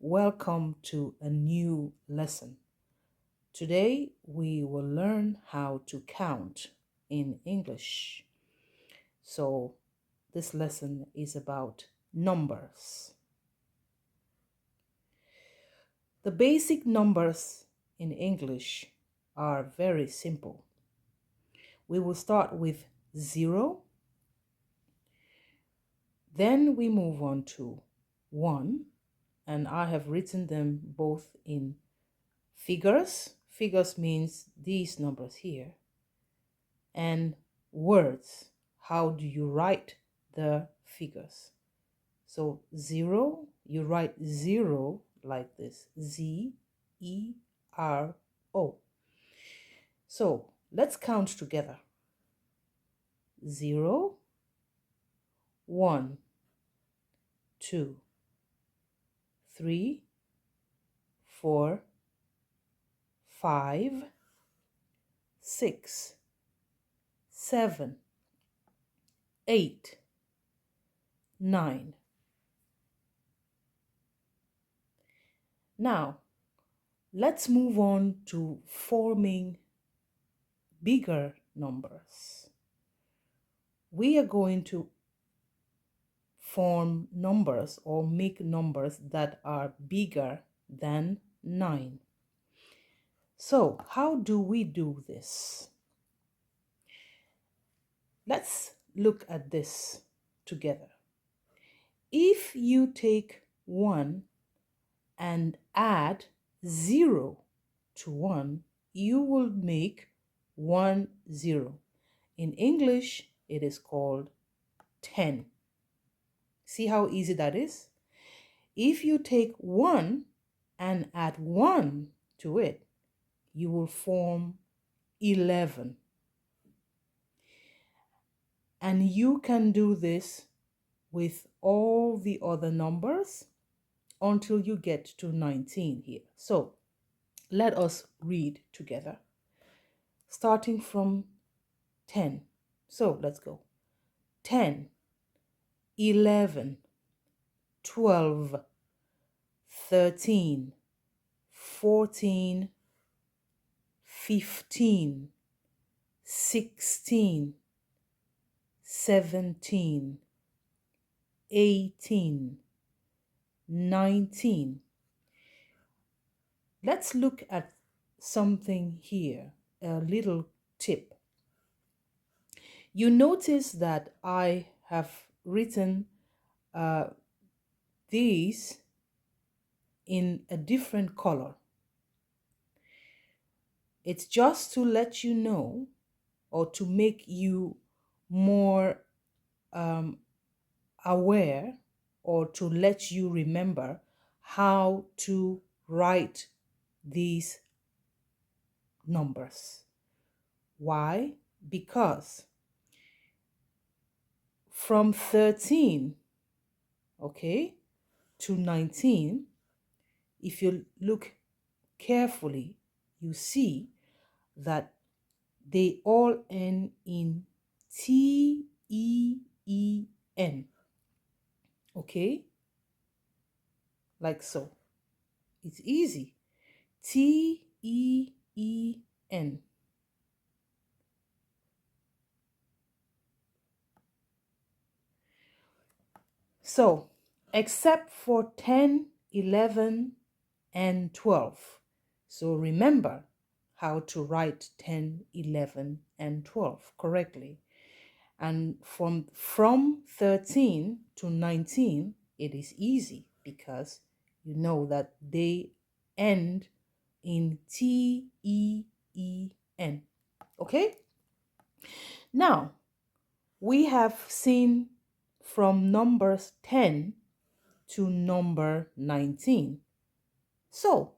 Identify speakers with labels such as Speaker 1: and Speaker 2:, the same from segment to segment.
Speaker 1: Welcome to a new lesson. Today we will learn how to count in English. So, this lesson is about numbers. The basic numbers in English are very simple. We will start with 0, then we move on to 1, and I have written them both in figures. Figures means these numbers here. And words. How do you write the figures? So 0, you write 0 like this. Z-E-R-O. So let's count together. 0, 1, 2, 3, 4, 5, 6, 7, 8, 9. Now, let's move on to forming bigger numbers. We are going to form numbers or make numbers that are bigger than 9. So, how do we do this? Let's look at this together. If you take 1 and add 0 to 1, you will make 1 0. In English, it is called 10. See how easy that is? If you take 1 and add 1 to it, you will form 11. And you can do this with all the other numbers until you get to 19 here. So let us read together, starting from 10. So let's go. 10, 11, 12, 13, 14, 15, 16, 17, 18, 19. Let's look at something here, a little tip. You notice that I have written these in a different color. It's just to let you know or to make you more aware or to let you remember how to write these numbers. Why? Because from 13, okay, to 19, if you look carefully, you see that they all end in T-E-E-N. Okay? Like so. It's easy. T-E-E-N. So, except for 10, 11, and 12. So remember how to write 10, 11, and 12 correctly. And from 13 to 19, it is easy because you know that they end in T-E-E-N. Okay? Now, we have seen from numbers 10 to number 19. So,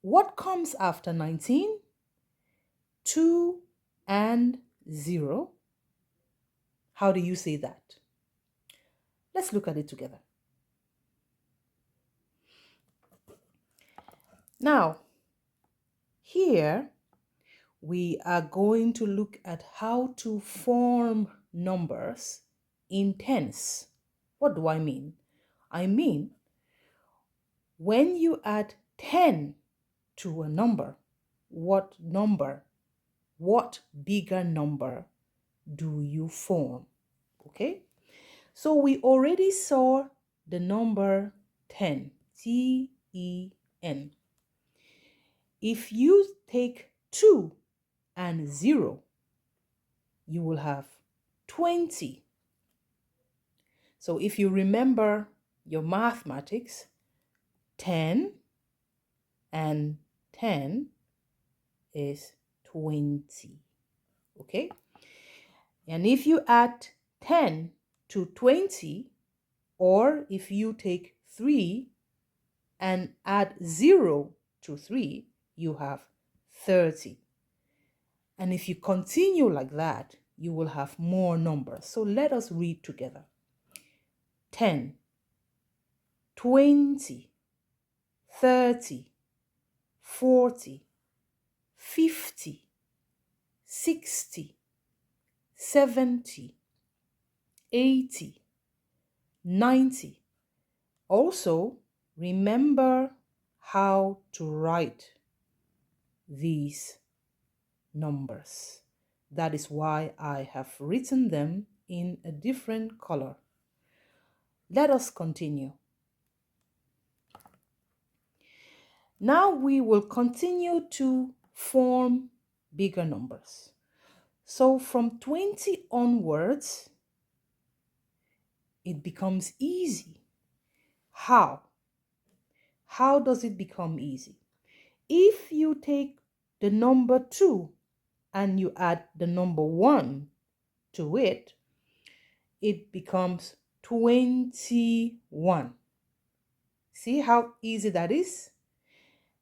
Speaker 1: what comes after 19? 2 and 0. How do you say that? Let's look at it together. Now, here we are going to look at how to form numbers in tens. What do I mean? I mean, when you add 10 to a number, what bigger number do you form? Okay, so we already saw the number 10, T-E-N. If you take 2 and 0, you will have 20. So if you remember your mathematics, 10 and 10 is 20. Okay? And if you add 10 to 20, or if you take 3 and add 0 to 3, you have 30. And if you continue like that, you will have more numbers. So let us read together. 10, 20, 30, 40, 50, 60, 70, 80, 90. Also, remember how to write these numbers. That is why I have written them in a different color. Let us continue. Now we will continue to form bigger numbers. So from 20 onwards, it becomes easy. How? How does it become easy? If you take the number 2 and you add the number 1 to it, it becomes 21. See how easy that is?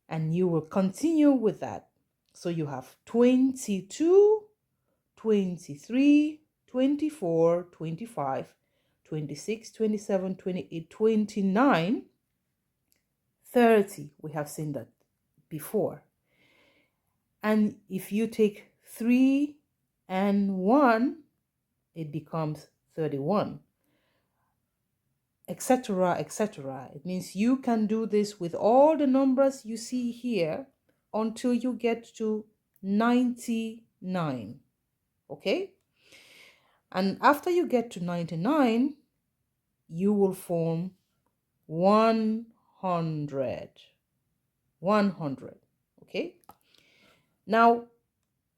Speaker 1: And you will continue with that. So you have 22, 23, 24, 25, 26, 27, 28, 29, 30. We have seen that before. And if you take 3 and 1, it becomes 31, etc., etc. It means you can do this with all the numbers you see here until you get to 99. Okay? And after you get to 99, you will form 100. 100. Okay? Now,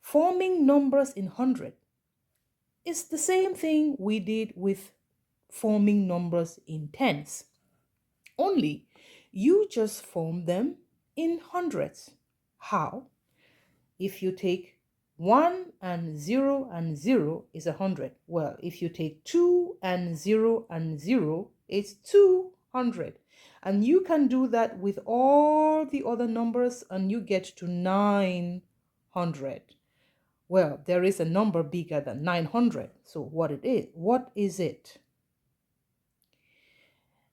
Speaker 1: forming numbers in 100 is the same thing we did with forming numbers in tens. Only you just form them in hundreds. How? If you take 1 and 0 is 100. Well, if you take 2 and 0, it's 200. And you can do that with all the other numbers and you get to 900. Well, there is a number bigger than 900. So what is it?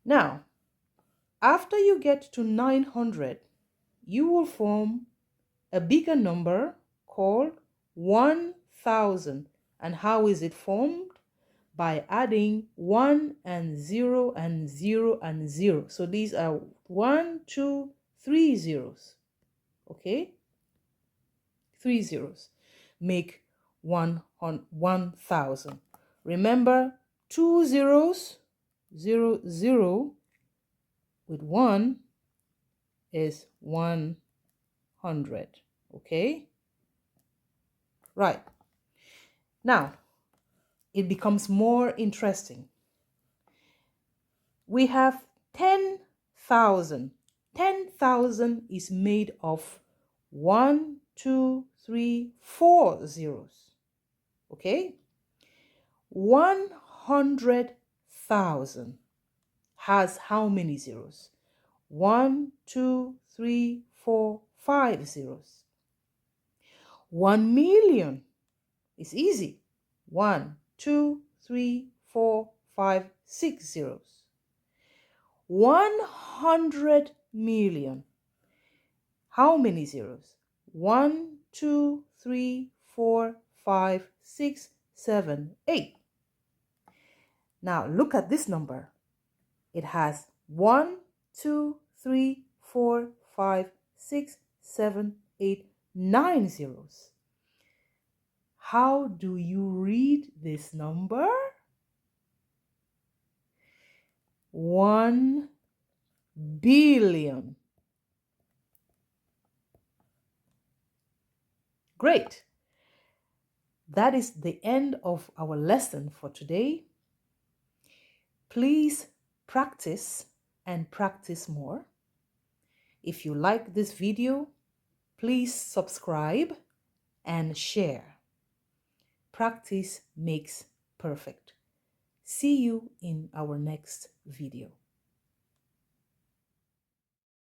Speaker 1: Now, after you get to 900, you will form a bigger number called 1000. And how is it formed? By adding 1 and 0 and 0 and 0. So these are 1, 2, 3 zeros. Okay? 3 zeros make 1000. Remember, 2 zeros, 0, 0 with 1 is 100. Okay? Right. Now, it becomes more interesting. We have 10,000. 10,000 is made of 1, 2, 3, 4 zeros. Okay? 100,000 has how many zeros? 1, 2, 3, 4, 5 zeros. 1 million is easy. 1, 2, 3, 4, 5, 6 zeros. 100 million. How many zeros? 1, 2, 3, 4, 5, 6, 7, 8. Now look at this number. It has 1, 2, 3, 4, 5, 6, 7, 8, 9 zeros. How do you read this number? 1 billion. Great. That is the end of our lesson for today. Please practice and practice more. If you like this video, please subscribe and share. Practice makes perfect. See you in our next video.